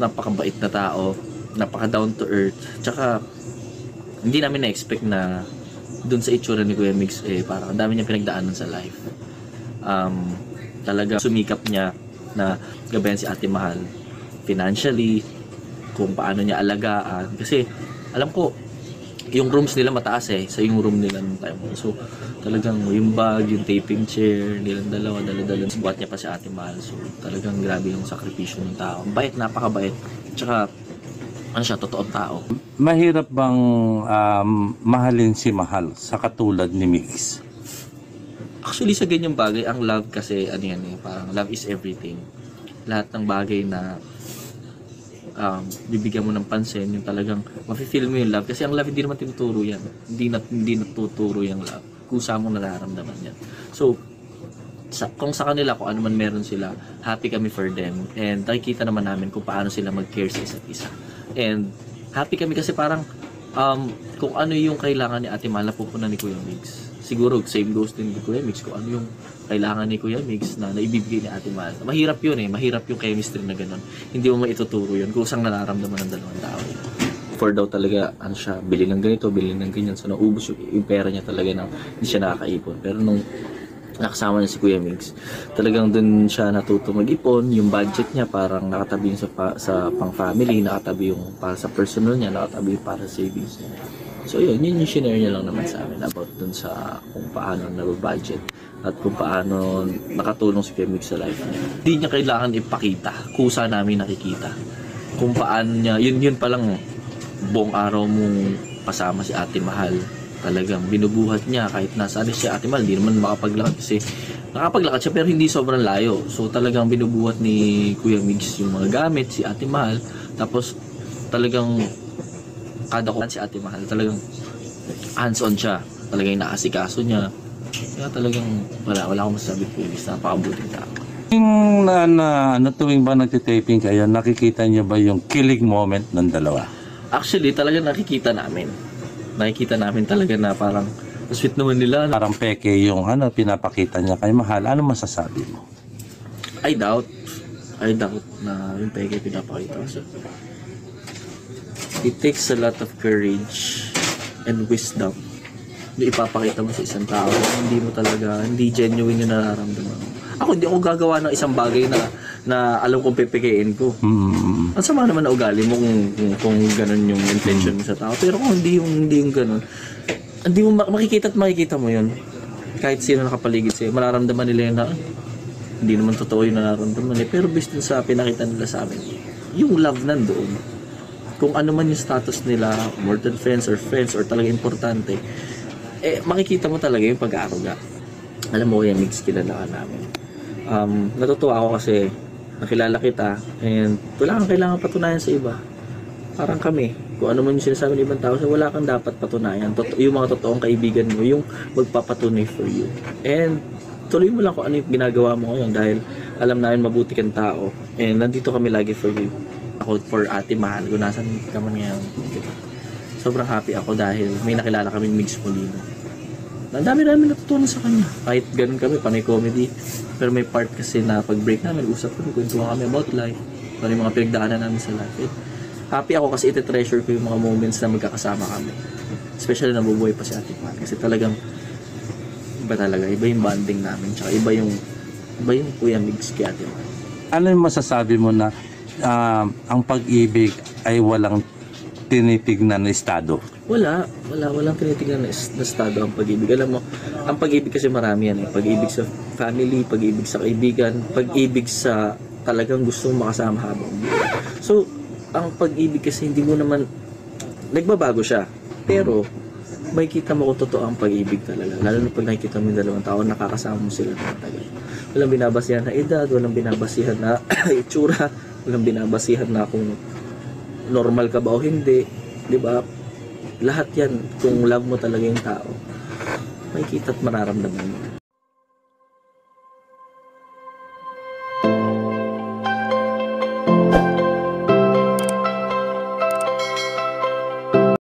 napakabait na tao, napaka down to earth. Tsaka hindi namin na-expect na dun sa itsura ni Kuya Mix, parang ang dami niya pinagdaanan sa life. Talaga sumikap niya na gabayan si Ate Mahal financially, kung paano niya alagaan. Kasi alam ko, yung rooms nila mataas sa yung room nila nung time. So talagang yung bag, yung taping chair, nilang dalawa, dala-dala. Buhat niya pa si Ate Mahal. So talagang grabe yung sakripisyo ng tao. Bait, napakabait. Tsaka ano siya, totoong tao. Mahirap bang mahalin si Mahal sa katulad ni Mix? Actually, sa ganyang bagay, ang love kasi, ano yan parang love is everything. Lahat ng bagay na bibigyan mo ng pansin, yung talagang mafe-feel mo yung love. Kasi ang love, hindi naman tinuturo yan. Hindi natuturo yung love. Kusa mong nararamdaman yan. So, kung sa kanila, kung ano man meron sila, happy kami for them. And nakikita naman namin kung paano sila mag-care sa isa't isa. And happy kami kasi parang kung ano yung kailangan ni Ate Mahal na pupunan ni Kuya Mix. Siguro same goes din ni Kuya Mix, kung ano yung kailangan ni Kuya Mix na naibibigay ni Ate Mahal. Mahirap yun mahirap yung chemistry na gano'n. Hindi mo maituturo yun kung saan nararamdaman ng dalawang tao. For daw talaga, ano siya, bili ng ganito, bili ng ganyan. So naubos yung pera niya talaga na hindi siya nakakaipon. Pero nung nakasama niya si Kuya Mix, talagang dun siya natuto mag-ipon. Yung budget niya parang nakatabi yung sa pang-family, nakatabi yung para sa personal niya, nakatabi yung para sa savings niya. So yun yung share niya lang naman sa amin about dun sa kung paano nababudget at kung paano nakatulong si Kuya Mix sa life niya. Hindi niya kailangan ipakita, kusa namin nakikita kung paano niya, yun palang buong araw mong kasama si Ate Mahal. Talagang binubuhat niya kahit nasaan siya Ate Mahal, hindi naman makapaglakad kasi nakapaglakad siya pero hindi sobrang layo. So talagang binubuhat ni Kuya Mix yung mga gamit, si Ate Mahal. Tapos talagang kada ko si Ate Mahal, talagang hands-on siya. Talagang inaasikaso niya. Kaya talagang wala akong masasabi po. Napakabuting tao. Yung tuwing ba nagtitaping kayo, nakikita niyo ba yung kilig moment ng dalawa? Actually, talagang nakikita namin talaga na parang sweet naman nila. Parang peke yung pinapakita niya kay Mahal. Ano masasabi mo? I doubt na yung peke pinapakita. So, it takes a lot of courage and wisdom na ipapakita mo sa isang tao. Hindi genuine yung nararamdaman mo. Ako, hindi ako gagawa ng isang bagay na alam kong pepekein ko. Ang sama naman na ugali mo kung ganun yung intention mo sa tao. Pero kung hindi yung ganun, hindi mo makikita mo yun. Kahit sino nakapaligid sa'yo, mararamdaman nila yun na hindi naman totoo yung nararamdaman. Pero based dun sa pinakita nila sa amin, yung love nandoon. Kung ano man yung status nila, more than friends or talaga importante, makikita mo talaga yung pag-aaruga. Alam mo, Kuya Mix, kilala ka namin. Natutuwa ako kasi nakilala kita and wala kang kailangan patunayan sa iba. Parang kami, kung ano man yung sinasabi ng ibang tao, wala kang dapat patunayan. Yung mga totoong kaibigan mo, yung magpapatunay for you. And tuloy mo lang kung ano yung ginagawa mo ngayon dahil alam namin mabuti kang tao and nandito kami lagi for you. Ako for Ate Mahal, kung nasan ka man ngayon, diba? Sobrang happy ako dahil may nakilala kaming Mix Molino. Ang dami namin natutunan sa kanya. Kahit ganun kami, panay comedy. Pero may part kasi na pag-break namin, usap kami, kwentuhan kami about life. Ano yung mga pinagdaanan namin sa life. Happy ako kasi iti-treasure ko yung mga moments na magkakasama kami. Especially na bubuhay pa si Ate Mahal. Kasi talagang iba talaga. Iba yung bonding namin. Tsaka iba yung Kuya Mix kay Ate Mahal. Ano yung masasabi mo na ang pag-ibig ay walang tinitignan na estado? Walang tinitignan na estado ang pag-ibig. Alam mo, ang pag-ibig kasi marami yan. Pag-ibig sa family, pag-ibig sa kaibigan, pag-ibig sa talagang gustong makasama habang buhay. So, ang pag-ibig kasi hindi mo naman, nagbabago siya. Pero, makikita mo kung totoo ang pag-ibig talaga. Lalo na pag nakikita mo yung dalawang tao, nakakasama mo sila ng matagal. Walang binabasihan na edad, walang binabasihan na itsura, walang binabasihan na kung normal ka ba o hindi, di ba? Lahat yan, kung love mo talaga yung tao, makikita at mararamdaman mo.